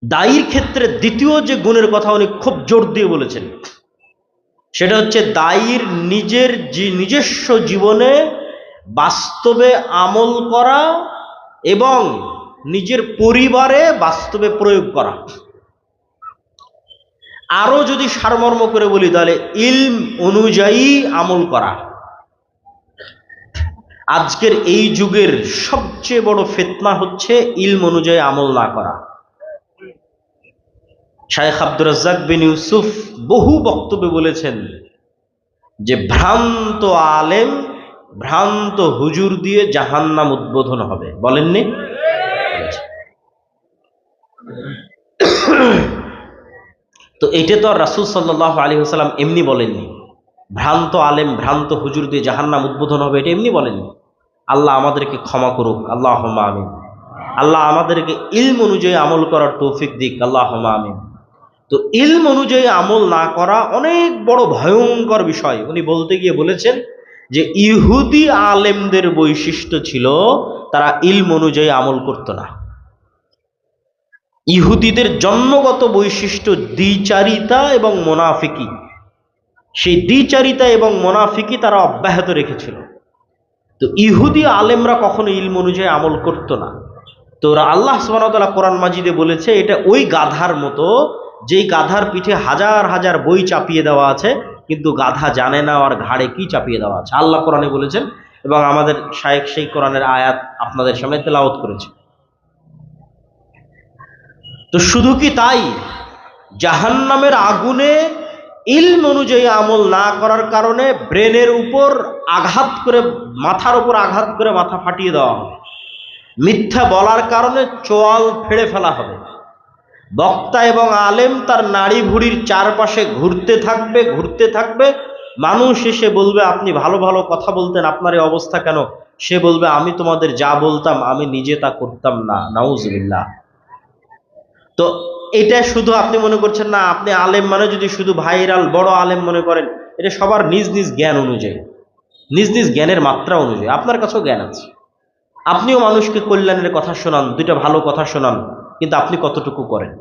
দায়ীর ক্ষেত্রে দ্বিতীয় যে গুণের কথা উনি খুব জোর দিয়ে বলেছেন, সেটা হচ্ছে দায়ীর নিজস্ব জীবনে বাস্তবে আমল করা এবং নিজের পরিবারে বাস্তবে প্রয়োগ করা। আরো যদি সারমর্ম করে বলি তাহলে ইলম অনুযায়ী আমল করা। আজকের এই যুগের সবচেয়ে বড় ফিতনা হচ্ছে ইলম অনুযায়ী আমল না করা। শায়েখ আব্দুর রাজ্জাক বিন ইউসুফ বহু বক্তব্যে বলেছেন যে ভ্রান্ত আলেম, ভ্রান্ত হুজুর দিয়ে জাহান্নাম উদ্বোধন হবে। বলেননি? তো এইটা তো আর রাসূল সাল্লাল্লাহু আলাইহি ওয়াসাল্লাম এমনি বলেননি। ভ্রান্ত আলেম, ভ্রান্ত হুজুর দিয়ে জাহান্নাম উদ্বোধন হবে, এটা এমনি বলেননি। আল্লাহ আমাদেরকে ক্ষমা করুক, আল্লাহুম্মা আমিন। আল্লাহ আমাদেরকে ইলম অনুযায়ী আমল করার তৌফিক দিক, আল্লাহুম্মা আমিন। তো ইলম অনুযায়ী আমল না করা অনেক বড় ভয়ঙ্কর বিষয়। উনি বলতে গিয়ে বলেছেন যে ইহুদি আলেমদের বৈশিষ্ট্য ছিল তারা ইলম অনুযায়ী আমল করত না। ইহুদিদের জন্মগত বৈশিষ্ট্য দ্বিচারিতা এবং মুনাফিকি। সেই দ্বিচারিতা এবং মুনাফিকি তারা অব্যাহত রেখেছিল। তো ইহুদি আলেমরা কখনো ইলম অনুযায়ী আমল করত না। তো ওরা আল্লাহ সুবহানাহু ওয়া তাআলা কোরআন মাজিদে বলেছে এটা ওই গাধার মতো, যেই গাধার পিঠে হাজার হাজার বই চাপিয়ে দেওয়া আছে কিন্তু গাধা জানে না আর ঘাড়ে কি চাপিয়ে দেওয়া আছে। আল্লাহ কোরআনে বলেছেন এবং আমাদের শায়েখ সেই কোরআনের আয়াত আপনাদের সামনে তেলাওয়াত করেছে। তো শুধু কি তাই, জাহান্নামের আগুনে ইলম অনুযায়ী আমল না করার কারণে ব্রেনের উপর আঘাত করে, মাথার উপর আঘাত করে মাথা ফাটিয়ে দেওয়া হবে। মিথ্যা বলার কারণে চোয়াল ফেড়ে ফেলা হবে। বক্তা এবং আলেম তার নাড়ি ভুড়ির চারপাশে ঘুরতে থাকবে। মানুষ এসে বলবে আপনি ভালো ভালো কথা বলতেন, আপনার এই অবস্থা কেন? সে বলবে আমি তোমাদের যা বলতাম আমি নিজে তা করতাম না। নাউজুবিল্লাহ। তো এটা শুধু আপনি মনে করছেন না, আপনি আলেম মানে যদি শুধু ভাইরাল বড় আলেম মনে করেন, এটা সবার নিজ নিজ জ্ঞান অনুযায়ী, নিজ নিজ জ্ঞানের মাত্রা অনুযায়ী। আপনার কাছেও জ্ঞান আছে, আপনিও মানুষকে কল্যাণের কথা শোনান, দুইটা ভালো কথা শোনান, কিন্তু আপনি কতটুকু করেন?